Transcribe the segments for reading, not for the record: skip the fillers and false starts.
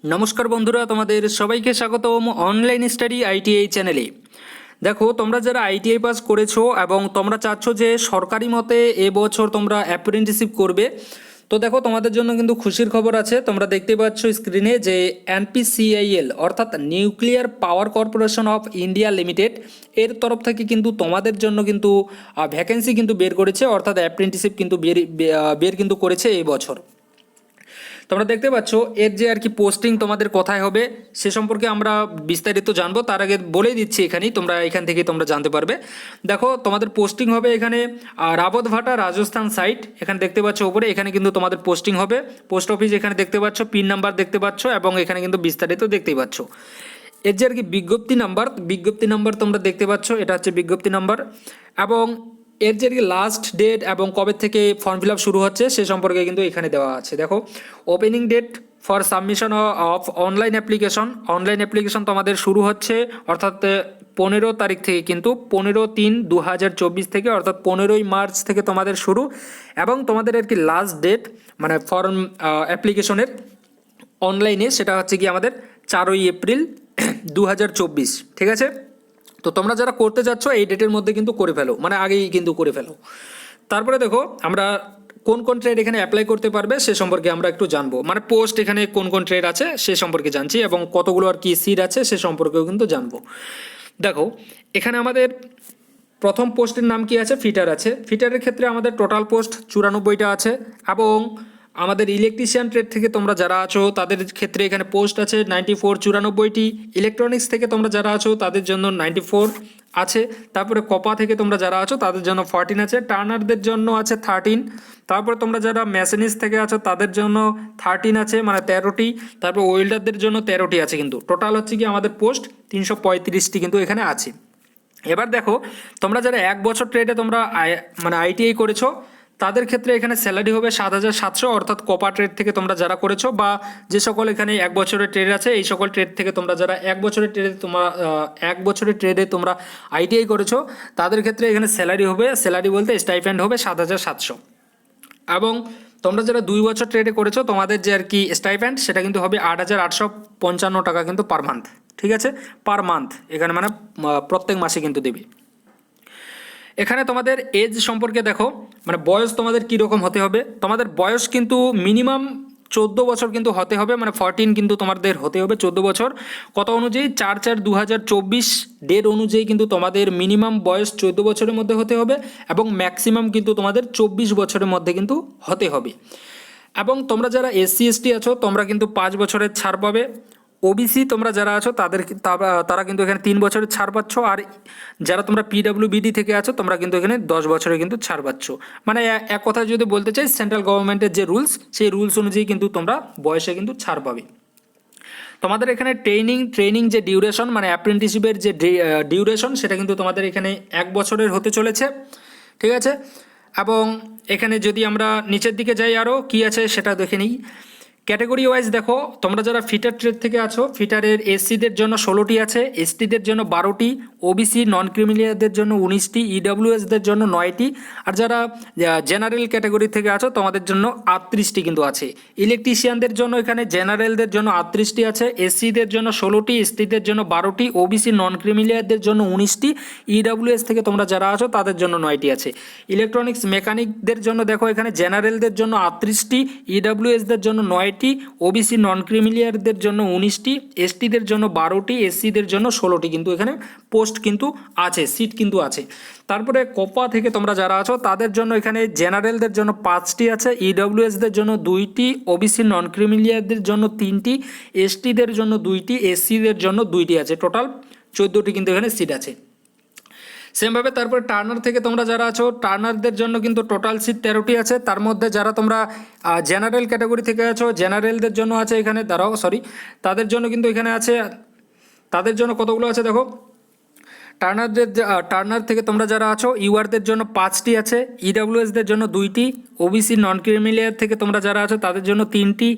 নমস্কার বন্ধুরা, তোমাদের সবাইকে স্বাগতম অনলাইন স্টাডি আইটিআই চ্যানেলে। দেখো, তোমরা যারা আইটিআই পাস করেছো এবং তোমরা চাচ্ছ যে সরকারি মতে এবছর তোমরা অ্যাপ্রেন্টিসশিপ করবে, তো দেখো তোমাদের জন্য কিন্তু খুশির খবর আছে। তোমরা দেখতে পাচ্ছ স্ক্রিনে যে এনপিসিআইএল অর্থাৎ nuclear power corporation of India limited এর তরফ থেকে কিন্তু তোমাদের জন্য কিন্তু ভ্যাকেন্সি কিন্তু বের করেছে, অর্থাৎ অ্যাপ্রেন্টিসশিপ কিন্তু বের কিন্তু করেছে এই বছর। তোমরা দেখতে পাচ্ছ এর যে আর কি পোস্টিং তোমাদের কোথায় হবে সে সম্পর্কে আমরা বিস্তারিত জানবো। তার আগে বলেই দিচ্ছি এখানেই, তোমরা এখান থেকেই তোমরা জানতে পারবে। দেখো, তোমাদের পোস্টিং হবে এখানে রাবতভাটা রাজস্থান সাইট, এখানে দেখতে পাচ্ছ উপরে, এখানে কিন্তু তোমাদের পোস্টিং হবে। পোস্ট অফিস এখানে দেখতে পাচ্ছ, পিন নাম্বার দেখতে পাচ্ছ এবং এখানে কিন্তু বিস্তারিত দেখতেই পাচ্ছ। এর যে আর কি বিজ্ঞপ্তি নাম্বার তোমরা দেখতে পাচ্ছ, এটা হচ্ছে বিজ্ঞপ্তি নাম্বার। এবং এর যে লাস্ট ডেট এবং কবে থেকে ফর্ম ফিল আপ শুরু হচ্ছে সে সম্পর্কে কিন্তু এখানে দেওয়া আছে। দেখো, opening date for submission of online application তোমাদের শুরু হচ্ছে অর্থাৎ 15 তারিখ থেকে, কিন্তু 15/3/2024 থেকে, অর্থাৎ 15ই মার্চ থেকে তোমাদের শুরু। এবং তোমাদের আর কি লাস্ট ডেট মানে ফর্ম অ্যাপ্লিকেশনের অনলাইনে সেটা হচ্ছে কি আমাদের 4ই এপ্রিল 2024। ঠিক আছে, তো তোমরা যারা করতে যাচ্ছ এই ডেটের মধ্যে কিন্তু করে ফেলো, মানে আগেই কিন্তু করে ফেলো। তারপরে দেখো, আমরা কোন কোন ট্রেড এখানে অ্যাপ্লাই করতে পারবে সে সম্পর্কে আমরা একটু জানবো, মানে পোস্ট এখানে কোন কোন ট্রেড আছে সে সম্পর্কে জানছি এবং কতগুলো আর কি সিট আছে সে সম্পর্কেও কিন্তু জানবো। দেখো, এখানে আমাদের প্রথম পোস্টের নাম কি আছে, ফিটার আছে। ফিটারের ক্ষেত্রে আমাদের টোটাল পোস্ট 94টা আছে। এবং আমাদের ইলেকট্রিশিয়ান ট্রেড থেকে তোমরা যারা আছো তাদের ক্ষেত্রে এখানে পোস্ট আছে 94 ইলেকট্রনিক্স থেকে তোমরা যারা আছো তাদের জন্য 94 আছে। তারপরে কপা থেকে তোমরা যারা আছো তাদের জন্য 14 আছে। টার্নারদের জন্য আছে 13। তারপরে তোমরা যারা মেশিনিস্ট থেকে আছো তাদের জন্য 13 আছে, মানে 13টি। তারপর ওয়েল্ডারদের জন্য 13টি আছে। কিন্তু টোটাল হচ্ছে কি আমাদের পোস্ট 335টি কিন্তু এখানে আছে। এবার দেখো, তোমরা যারা 1 বছর ট্রেডে তোমরা মানে আইটিআই করেছো তাদের ক্ষেত্রে এখানে স্যালারি হবে 7,700, অর্থাৎ কপা ট্রেড থেকে তোমরা যারা করেছো বা যে সকল এখানে 1 বছরের ট্রেড আছে এই সকল ট্রেড থেকে তোমরা যারা 1 বছরের ট্রেডে তোমরা আইটিআই করেছো তাদের ক্ষেত্রে এখানে স্যালারি বলতে স্টাইপেন্ড হবে 7,700। এবং তোমরা যারা 2 বছর ট্রেডে করেছো তোমাদের যে আর কি স্টাইপেন্ড সেটা কিন্তু হবে 8,855 টাকা কিন্তু পার মান্থ। ঠিক আছে, পার মান্থ এখানে মানে প্রত্যেক মাসে কিন্তু দেবে। এখানে তোমাদের এজ সম্পর্কে দেখো, মানে বয়স তোমাদের কীরকম হতে হবে। তোমাদের বয়স কিন্তু মিনিমাম 14 বছর কিন্তু হতে হবে, মানে 14 কিন্তু তোমাদের হতে হবে 14 বছর। কত অনুযায়ী 4/4/2024 ডেট অনুযায়ী কিন্তু তোমাদের মিনিমাম বয়স 14 বছরের মধ্যে হতে হবে এবং ম্যাক্সিমাম কিন্তু তোমাদের 24 বছরের মধ্যে কিন্তু হতে হবে। এবং তোমরা যারা SC/ST আছো তোমরা কিন্তু 5 বছরের ছাড় পাবে। ওবিসি তোমরা যারা আছো তারা কিন্তু এখানে 3 বছরের ছাড় পাচ্ছ। আর যারা তোমরা PWBD থেকে আছো তোমরা কিন্তু এখানে 10 বছরের কিন্তু ছাড় পাচ্ছ। মানে এক কথায় যদি বলতে চাই, সেন্ট্রাল গভর্নমেন্টের যে রুলস সেই রুলস অনুযায়ী কিন্তু তোমরা বয়সে কিন্তু ছাড় পাবে। তোমাদের এখানে ট্রেনিং যে ডিউরেশন, মানে অ্যাপ্রেন্টিসশিপের যে ডিউরেশন সেটা কিন্তু তোমাদের এখানে 1 বছরের হতে চলেছে। ঠিক আছে, এবং এখানে যদি আমরা নিচের দিকে যাই আরও কী আছে সেটা দেখে নিই। ক্যাটাগরি ওয়াইজ দেখো, তোমরা যারা ফিটার ট্রেড থেকে আছো ফিটারের SCদের জন্য 16টি আছে, STদের জন্য 12টি, ওবিসি নন ক্রিমিলিয়ারদের জন্য 19টি, EWSদের জন্য 9টি, আর যারা জেনারেল ক্যাটাগরি থেকে আছো তোমাদের জন্য 38টি কিন্তু আছে। ইলেকট্রিশিয়ানদের জন্য এখানে জেনারেলদের জন্য 38টি আছে, SCদের জন্য 16টি, STদের জন্য 12টি, ওবিসি নন ক্রিমিলিয়ারদের জন্য 19টি, EWS থেকে তোমরা যারা আছো তাদের জন্য 9টি আছে। ইলেকট্রনিক্স মেকানিকদের জন্য দেখো এখানে জেনারেলদের জন্য 38টি, EWSদের জন্য 9টি, ওবিসি নন ক্রিমিলিয়ারদের জন্য 19টি, STদের জন্য 12টি, SCদের জন্য 16টি কিন্তু এখানে পোস্ট কিন্তু আছে, সিট কিন্তু আছে। তারপরে কপা থেকে তোমরা যারা আছো তাদের জন্য এখানে জেনারেলদের জন্য 5টি আছে, EWSদের জন্য 2টি, ওবিসি নন ক্রিমিলিয়ারদের জন্য 3টি, STদের জন্য 2টি, SCদের জন্য 2টি আছে। টোটাল 14টি কিন্তু এখানে সিট আছে। সেমভাবে তারপরে টার্নার থেকে তোমরা যারা আছো টার্নারদের জন্য কিন্তু টোটাল সিট 13টি আছে। তার মধ্যে যারা তোমরা জেনারেল ক্যাটাগরি থেকে আছো জেনারেলদের জন্য আছে এখানে তাদের জন্য কিন্তু এখানে আছে, তাদের জন্য কতগুলো আছে দেখো। টার্নার থেকে তোমরা যারা আছো ইউআরদের জন্য 5টি আছে, EWSদের জন্য 2টি, ওবিসি নন ক্রিমিলিয়ার থেকে তোমরা যারা আছো তাদের জন্য 3টি,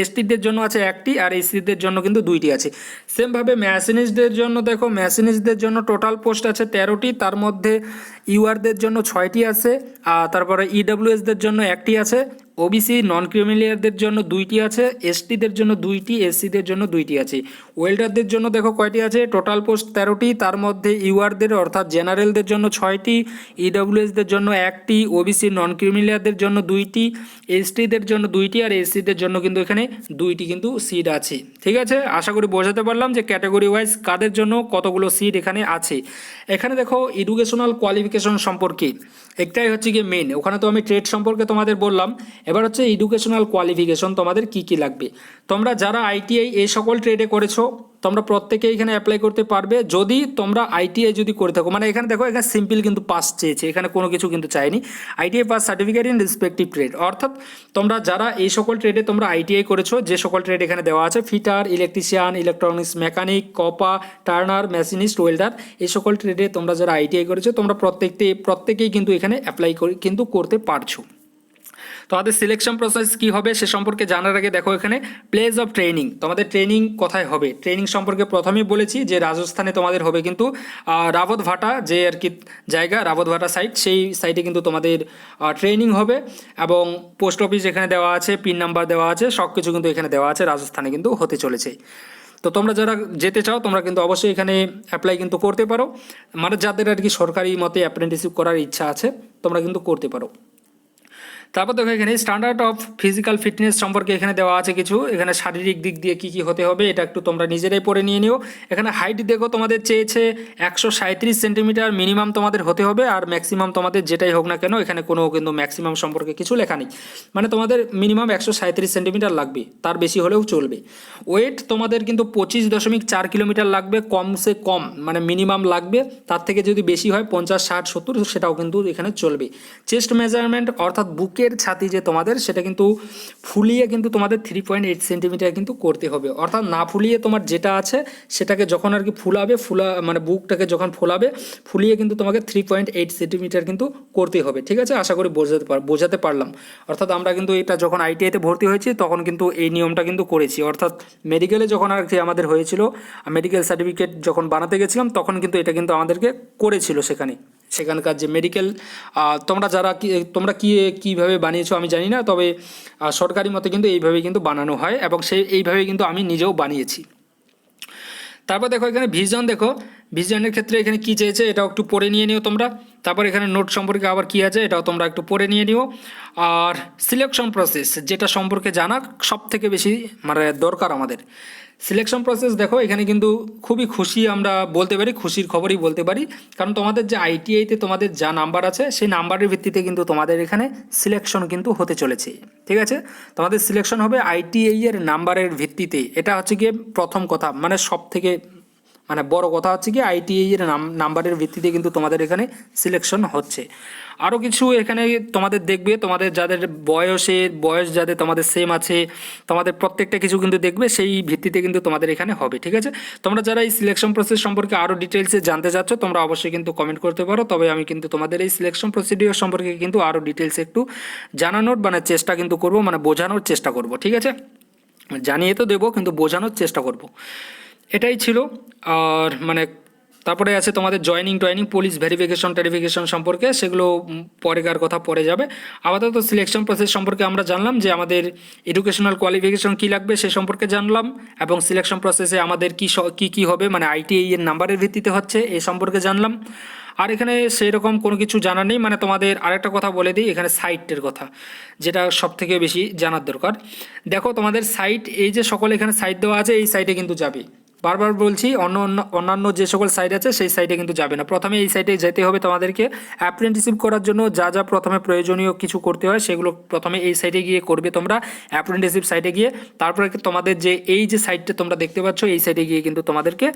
STদের জন্য আছে 1টি, আর SCদের জন্য কিন্তু 2টি আছে। সেমভাবে মেশিনিস্টদের জন্য দেখো, মেশিনিস্টদের জন্য টোটাল পোস্ট আছে 13টি, তার মধ্যে ইউআরদের জন্য 6টি আছে, তারপরে EWSদের জন্য 1টি আছে, ওবিসি নন ক্রিমিলিয়ারদের জন্য 2টি আছে, এসটিদের জন্য 2টি, এসসিদের জন্য 2টি আছে। ওয়েল্ডারদের জন্য দেখো কয়টি আছে, টোটাল পোস্ট 13টি, তার মধ্যে ইউআরদের অর্থাৎ জেনারেলদের জন্য 6টি, ইডব্লিউএসদের জন্য 1টি, ওবিসি নন ক্রিমিলিয়ারদের জন্য 2টি, এসটিদের জন্য 2টি, আর এসসিদের জন্য কিন্তু এখানে 2টি কিন্তু সিট আছে। ঠিক আছে, আশা করি বোঝাতে পারলাম যে ক্যাটাগরি ওয়াইজ কাদের জন্য কতগুলো সিট এখানে আছে। এখানে দেখো এডুকেশনাল কোয়ালিফিকেশন সম্পর্কে একটাই হচ্ছে গিয়ে মেন, ওখানে তো আমি ট্রেড সম্পর্কে তোমাদের বললাম, এবার হচ্ছে এডুকেশনাল কোয়ালিফিকেশন তোমাদের কি কি লাগবে। তোমরা যারা আইটিআই এই সকল ট্রেডে করেছো তোমরা প্রত্যেকেই এখানে অ্যাপ্লাই করতে পারবে যদি তোমরা আইটিআই যদি করে থাকো। মানে এখানে দেখো এখানে সিম্পল কিন্তু পাস চেয়েছে, এখানে কোনো কিছু কিন্তু চাইনি, ITI pass certificate in respective trade. অর্থাৎ তোমরা যারা এই সকল ট্রেডে তোমরা আইটিআই করেছো, যে সকল ট্রেড এখানে দেওয়া আছে, fitter, electrician, electronics mechanic, COPA, turner, machinist, welder, এই সকল ট্রেডে তোমরা যারা আইটিআই করেছো তোমরা প্রত্যেকেই কিন্তু এখানে অ্যাপ্লাই কিন্তু করতে পারছো। তোমাদের সিলেকশন প্রসেস কী হবে সে সম্পর্কে জানার আগে দেখো এখানে প্লেস অফ ট্রেনিং, তোমাদের ট্রেনিং কোথায় হবে। ট্রেনিং সম্পর্কে প্রথমেই বলেছি যে রাজস্থানে তোমাদের হবে কিন্তু রাবত ভাটা যে আর কি জায়গা, রাবত ভাটা সাইট, সেই সাইটে কিন্তু তোমাদের ট্রেনিং হবে এবং পোস্ট অফিস এখানে দেওয়া আছে, পিন নাম্বার দেওয়া আছে, সব কিছু কিন্তু এখানে দেওয়া আছে, রাজস্থানে কিন্তু হতে চলেছে। তো তোমরা যারা যেতে চাও তোমরা কিন্তু অবশ্যই এখানে অ্যাপ্লাই কিন্তু করতে পারো, মানে যাদের আর কি সরকারি মতে অ্যাপ্রেন্টিসশিপ করার ইচ্ছা আছে তোমরা কিন্তু করতে পারো। তারপর দেখো এখানে স্ট্যান্ডার্ড অফ ফিজিক্যাল ফিটনেস সম্পর্কে এখানে দেওয়া আছে কিছু, এখানে শারীরিক দিক দিয়ে কী কী হতে হবে এটা একটু তোমরা নিজেরাই পড়ে নিয়ে নিও। এখানে হাইট দেখো তোমাদের চেয়েছে 137 সেন্টিমিটার মিনিমাম তোমাদের হতে হবে, আর ম্যাক্সিমাম তোমাদের যেটাই হোক না কেন এখানে কোনো কিন্তু ম্যাক্সিমাম সম্পর্কে কিছু লেখা নেই, মানে তোমাদের মিনিমাম 137 সেন্টিমিটার লাগবে, তার বেশি হলেও চলবে। ওয়েট তোমাদের কিন্তু 25.4 কিলোমিটার লাগবে কমসে কম, মানে মিনিমাম লাগবে, তার থেকে যদি বেশি হয় 50, 60, 70 সেটাও কিন্তু এখানে চলবে। চেস্ট মেজারমেন্ট অর্থাৎ বুকের ছাতি যে তোমাদের সেটা কিন্তু ফুলিয়ে কিন্তু তোমাদের 3.8 সেন্টিমিটার কিন্তু করতে হবে, অর্থাৎ না ফুলিয়ে তোমার যেটা আছে সেটাকে যখন আর কি মানে বুকটাকে যখন ফুলিয়ে কিন্তু তোমাকে 3.8 সেন্টিমিটার কিন্তু করতে হবে। ঠিক আছে, আশা করি বোঝাতে পারলাম। অর্থাৎ আমরা কিন্তু এটা যখন আইটিআইতে ভর্তি হয়েছি তখন কিন্তু এই নিয়মটা কিন্তু করেছি, অর্থাৎ মেডিকেলে যখন আর কি আমাদের হয়েছিল, মেডিকেল সার্টিফিকেট যখন বানাতে গেছিলাম তখন কিন্তু এটা কিন্তু আমাদেরকে করেছিল সেখানকার যে মেডিকেল। তোমরা কীভাবে বানিয়েছো আমি জানি না, তবে সরকারি মতে কিন্তু এইভাবেই কিন্তু বানানো হয় এবং এইভাবেই কিন্তু আমি নিজেও বানিয়েছি। তারপর দেখো এখানে ভিশনের ক্ষেত্রে এখানে কী চেয়েছে এটাও একটু পড়ে নিয়ে নিও তোমরা। তারপর এখানে নোট সম্পর্কে আবার কী আছে এটাও তোমরা একটু পড়ে নিয়ে নিও। আর সিলেকশন প্রসেস যেটা সম্পর্কে জানা সব থেকে বেশি মানে দরকার আমাদের। সিলেকশন প্রসেস দেখো এখানে কিন্তু খুবই খুশি আমরা বলতে পারি, খুশির খবরই বলতে পারি, কারণ তোমাদের যে আইটিআইতে তোমাদের যা নাম্বার আছে সেই নাম্বারের ভিত্তিতে কিন্তু তোমাদের এখানে সিলেকশন কিন্তু হতে চলেছে। ঠিক আছে, তোমাদের সিলেকশন হবে আইটিআই এর নাম্বারের ভিত্তিতে, এটা হচ্ছে গিয়ে প্রথম কথা, মানে সব থেকে মানে বড় কথা হচ্ছে কি আইটিআই এর নাম্বারের ভিত্তিতে কিন্তু তোমাদের এখানে সিলেকশন হচ্ছে। আরও কিছু এখানে তোমাদের দেখবে, তোমাদের যাদের বয়স যাদের তোমাদের সেম আছে তোমাদের প্রত্যেকটা কিছু কিন্তু দেখবে, সেই ভিত্তিতে কিন্তু তোমাদের এখানে হবে। ঠিক আছে, তোমরা যারা এই সিলেকশন প্রসেস সম্পর্কে আরও ডিটেলসে জানতে চাচ্ছ তোমরা অবশ্যই কিন্তু কমেন্ট করতে পারো, তবে আমি কিন্তু তোমাদের এই সিলেকশন প্রসিডিওর সম্পর্কে কিন্তু আরও ডিটেলসে একটু জানানোর মানে চেষ্টা কিন্তু করবো, মানে বোঝানোর চেষ্টা করব। ঠিক আছে, জানিয়ে তো দেবো কিন্তু বোঝানোর চেষ্টা করব। এটাই ছিল। আর মানে তারপরে আছে তোমাদের জয়েনিং পুলিশ ভেরিফিকেশন সম্পর্কে, সেগুলো পরেকার কথা পরে যাবে। আপাতত সিলেকশন প্রসেস সম্পর্কে আমরা জানলাম যে আমাদের এডুকেশনাল কোয়ালিফিকেশন কী লাগবে সে সম্পর্কে জানলাম, এবং সিলেকশন প্রসেসে আমাদের কী হবে মানে আইটিআই এর নাম্বারের ভিত্তিতে হচ্ছে এই সম্পর্কে জানলাম। আর এখানে সেই রকম কোনো কিছু জানা নেই, মানে তোমাদের আরেকটা কথা বলে দিই এখানে সাইটের কথা, যেটা সব থেকে বেশি জানার দরকার। দেখো তোমাদের সাইট, এই যে সকল এখানে সাইট দেওয়া আছে এই সাইটে কিন্তু যাবে, বারবার বলছি অন্যান্য যে সকল সাইট আছে সেই সাইটে কিন্তু যাবে না, প্রথমে এই সাইটে যেতে হবে তোমাদেরকে। অ্যাপ্রেন্টিসশিপ করার জন্য যা প্রথমে প্রয়োজনীয় কিছু করতে হয় সেগুলো প্রথমে এই সাইটে গিয়ে করবে তোমরা, অ্যাপ্রেন্টিসশিপ সাইটে গিয়ে। তারপরে তোমাদের যে এই যে সাইটটা তোমরা দেখতে পাচ্ছ এই সাইটে গিয়ে কিন্তু তোমাদেরকে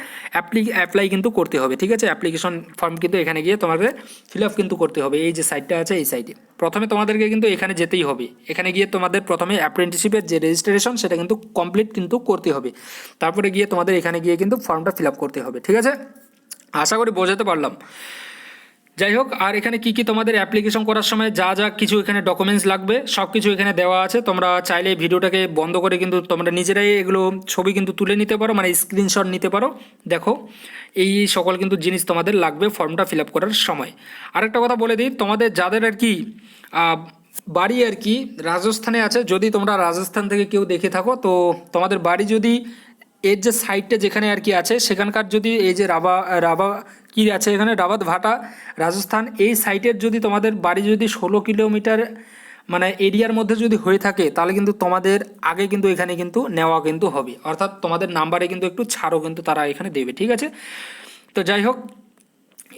অ্যাপ্লাই কিন্তু করতে হবে। ঠিক আছে, অ্যাপ্লিকেশন ফর্ম কিন্তু এখানে গিয়ে তোমাদের ফিল আপ কিন্তু করতে হবে, এই যে সাইটটা আছে এই সাইটে। প্রথমে তোমাদেরকে কিন্তু এখানে যেতেই হবে, এখানে গিয়ে তোমাদের প্রথমে অ্যাপ্রেন্টিসশিপের যে রেজিস্ট্রেশন সেটা কিন্তু কমপ্লিট কিন্তু করতে হবে, তারপরে গিয়ে তোমাদের এখানে গিয়ে কিন্তু ফর্মটা ফিল আপ করতে হবে। ঠিক আছে, আশা করি বোঝাতে পারলাম। যাই হোক, আর এখানে কি তোমাদের অ্যাপ্লিকেশন করার সময় যা কিছু এখানে ডকুমেন্টস লাগবে সব কিছু এখানে দেওয়া আছে, তোমরা চাইলে ভিডিওটাকে বন্ধ করে কিন্তু তোমরা নিজেরাই এগুলো ছবি কিন্তু তুলে নিতে পারো, মানে স্ক্রিনশট নিতে পারো। দেখো এই সকল কিন্তু জিনিস তোমাদের লাগবে ফর্মটা ফিল আপ করার সময়। আরেকটা কথা বলে দিই, তোমাদের যাদের আর কি বাড়ি আর কি রাজস্থানে আছে। যদি তোমরা রাজস্থান থেকে কেউ দেখে থাকো তো তোমাদের বাড়ি যদি এর যে সাইডটা যেখানে আর কি আছে সেখানকার যদি এই যে রাবা রাবা কি আছে এখানে রাবাত ভাটা রাজস্থান এই সাইটের যদি তোমাদের বাড়ি যদি 16 কিলোমিটার মানে এরিয়ার মধ্যে যদি হয়ে থাকে তাহলে কিন্তু তোমাদের আগে কিন্তু এখানে কিন্তু নেওয়া কিন্তু হবে, অর্থাৎ তোমাদের নাম্বারে কিন্তু একটু ছাড়ও কিন্তু তারা এখানে দেবে, ঠিক আছে। তো যাই হোক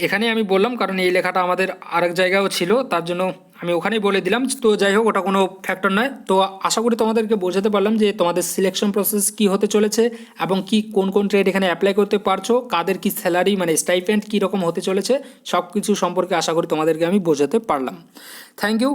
এখানে আমি বললাম কারণ এই লেখাটা আমাদের আরেক জায়গায়ও ছিল, তার জন্য আমি ওখানেই বলে দিলাম। তো যাই হোক ওটা কোনো ফ্যাক্টর নয়। তো আশা করি তোমাদেরকে বোঝাতে পারলাম যে তোমাদের সিলেকশন প্রসেস কি হতে চলেছে এবং কি কোন কোন ট্রেড এখানে অ্যাপ্লাই করতে পারছো, কাদের কি স্যালারি মানে স্টাইপেন্ড কী রকম হতে চলেছে, সব কিছু সম্পর্কে আশা করি তোমাদেরকে আমি বোঝাতে পারলাম। Thank you.